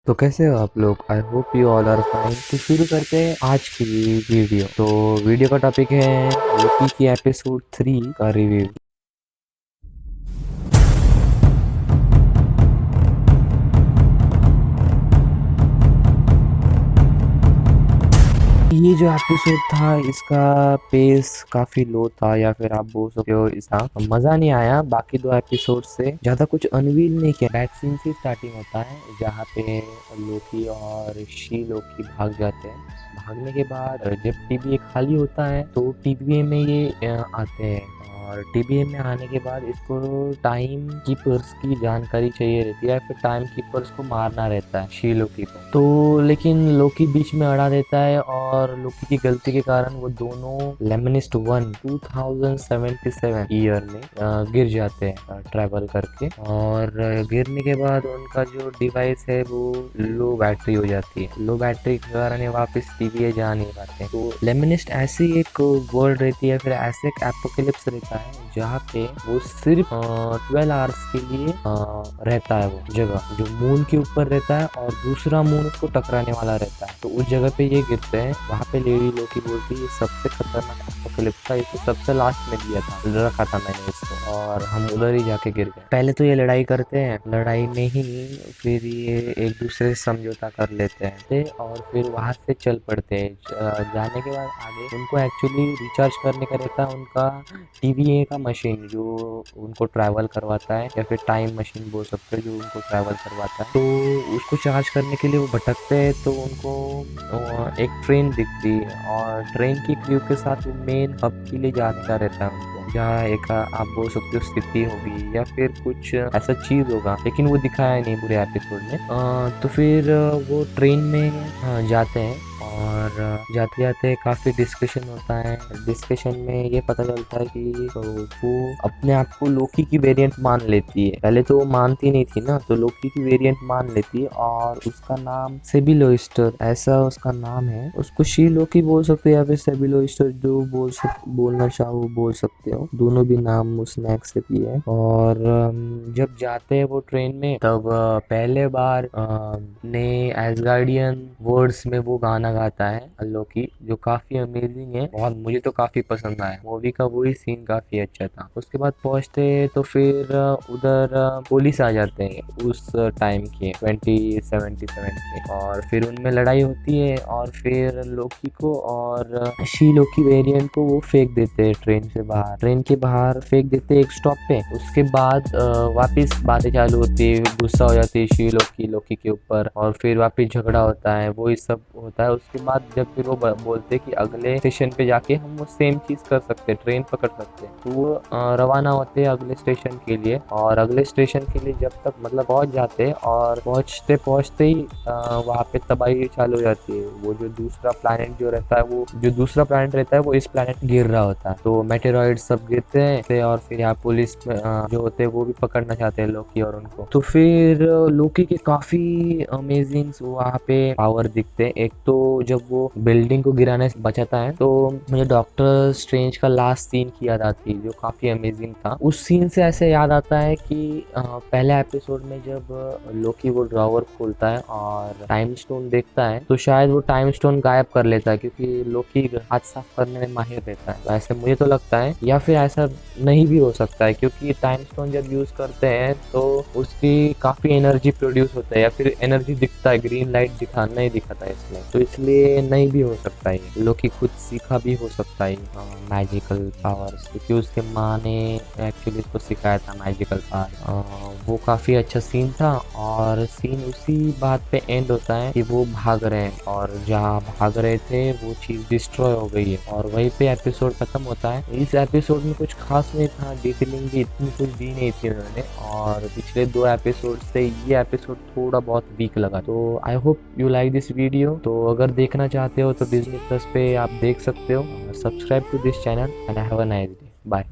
तो कैसे हो आप लोग। I hope you all are fine. तो शुरू करते हैं आज की वीडियो। तो वीडियो का टॉपिक है लोकी की एपिसोड 3 का रिव्यू। ये जो एपिसोड था इसका पेस काफी लो था, या फिर आप बोल सकते हो इसका मजा नहीं आया। बाकी दो एपिसोड से ज्यादा कुछ अनवील नहीं किया। बैट सीन से स्टार्टिंग होता है जहाँ पे लोकी और शी लोकी भाग जाते हैं। भागने के बाद जब टीबीए खाली होता है तो टीबीए में ये आते हैं, और टीबीए में आने के बाद इसको टाइम कीपर्स की जानकारी चाहिए रहती है, फिर टाइम कीपर्स को मारना रहता है शी लोकी को। तो लेकिन लोकी बीच में अड़ा देता है, और लोकी की गलती के कारण वो दोनों लेमनिस्ट 1 2077 ईयर में गिर जाते हैं ट्रैवल करके। और गिरने के बाद उनका जो डिवाइस है वो लो बैटरी हो जाती है। लो बैटरी के कारण ये वापस टीवीए जा नहीं पाते। तो लेमनिस्ट ऐसी एक वर्ल्ड रहती है, फिर ऐसे एक एपोकेलिप्स रहता है जहाँ पे वो सिर्फ 12 आवर्स के लिए रहता है। वो जगह जो मून के ऊपर रहता है और दूसरा मून उसको टकराने वाला रहता है। तो उस जगह पे ये गिरते हैं। वहाँ पे लेडी लोकी बोलती है ये सबसे खतरनाक एपोकेलिप्स था, इसको सबसे लास्ट में दिया था, रखा था मैंने इसको, और हम उधर ही जाके गिर गए। पहले तो ये लड़ाई करते हैं, लड़ाई में ही फिर ये एक दूसरे से समझौता कर लेते हैं और फिर वहां से चल पड़ते हैं। जाने के बाद आगे उनको एक्चुअली रिचार्ज करने का रहता है उनका टीवीए का मशीन, जो उनको ट्रैवल करवाता है, या फिर टाइम मशीन बोल सकते हैं जो उनको ट्रैवल करवाता है। तो उसको चार्ज करने के लिए वो भटकते हैं, तो उनको एक ट्रेन दिखती है, और ट्रेन की क्रू के साथ वो मेन हब के लिए जाने का रहता है उनको, जहाँ एक आप बोल सकते हो स्थिति होगी या फिर कुछ ऐसा चीज होगा, लेकिन वो दिखाया नहीं पूरे एपिसोड में। तो फिर वो ट्रेन में जाते हैं, और जाते जाते काफी डिस्कशन होता है। डिस्कशन में ये पता चलता है कि तो वो अपने आप को लोकी की वेरिएंट मान लेती है। पहले तो वो मानती नहीं थी ना, तो लोकी की वेरिएंट मान लेती है, और उसका नाम सेबिलोइस्टर ऐसा उसका नाम है। उसको शी लोकी बोल सकते हो या फिर सेबिलोइस्टर, जो बोलना चाहो बोल सकते हो। दोनों भी नाम उसने एक्सेप्ट किया है। और जब जाते हैं वो ट्रेन में, तब पहले बार ने एसगार्डियन वर्ड्स में वो गाना गाता है लोकी, जो काफी अमेजिंग है। और मुझे तो काफी पसंद आया। मूवी का वही सीन काफी अच्छा था। उसके बाद पहुंचते तो फिर उधर पुलिस आ जाते हैं उस टाइम के 2077 के, और फिर उनमें लड़ाई होती है, और फिर लोकी को और शी लोकी वेरिएंट को वो फेंक देते हैं ट्रेन से बाहर। ट्रेन के बाहर फेंक देते हैं एक स्टॉप पे। उसके बाद वापस बातें चालू होती है, गुस्सा हो जाती है शी लोकी के ऊपर, और फिर वापस झगड़ा होता है, वो ही सब होता है। उसके बाद जब फिर वो बोलते हैं कि अगले स्टेशन पे जाके हम वो सेम चीज कर सकते हैं, ट्रेन पकड़ सकते हैं। तो वो रवाना होते हैं अगले स्टेशन के लिए, और अगले स्टेशन के लिए जब तक मतलब पहुंच जाते हैं, और पहुंचते ही वहाँ पे तबाही चालू हो जाती है। वो जो दूसरा प्लैनेट जो रहता है वो इस प्लैनेट गिर रहा होता है। तो मेटेरॉइड सब गिरते हैं, और फिर यहाँ पुलिस जो होते हैं वो भी पकड़ना चाहते हैं लोकी और उनको। तो फिर लोकी के काफी अमेजिंग वहाँ पे पावर दिखते हैं। एक तो जब वो बिल्डिंग को गिराने से बचाता है, तो मुझे डॉक्टर स्ट्रेंज का लास्ट सीन की याद आती है, जो काफी अमेजिंग था। उस सीन से ऐसे याद आता है कि पहले एपिसोड में जब लोकी वो ड्रॉवर खोलता है और टाइम स्टोन देखता है, तो शायद वो टाइम स्टोन गायब कर लेता है, क्योंकि लोकी हाथ साफ करने में माहिर रहता है। तो ऐसे मुझे तो लगता है, या फिर ऐसा नहीं भी हो सकता है, क्योंकि टाइम स्टोन जब यूज करते हैं तो उसकी काफी एनर्जी प्रोड्यूस होता है, या फिर एनर्जी दिखता है, ग्रीन लाइट नहीं दिखाता है इसमें। तो इसलिए नहीं भी हो सकता है, लोकी खुद सीखा भी हो सकता है मैजिकल पावर्स, क्योंकि उसके माँ ने एक्चुअली उसको सिखाया था मैजिकल पावर। वो काफी अच्छा सीन था, और सीन उसी बात पे एंड होता है कि वो भाग रहे हैं, और जहाँ भाग रहे थे वो चीज डिस्ट्रॉय हो गई है, और वहीं पे एपिसोड खत्म होता है। इस एपिसोड में कुछ खास नहीं था, डिटेलिंग भी इतनी कुछ दी नहीं थी उन्होंने, और पिछले 2 एपिसोड से ये एपिसोड थोड़ा बहुत वीक लगा। तो आई hope you like this video. तो अगर देखना चाहते हो तो डिज्नी प्लस पे आप देख सकते हो। Subscribe to this channel and have a nice day. Bye.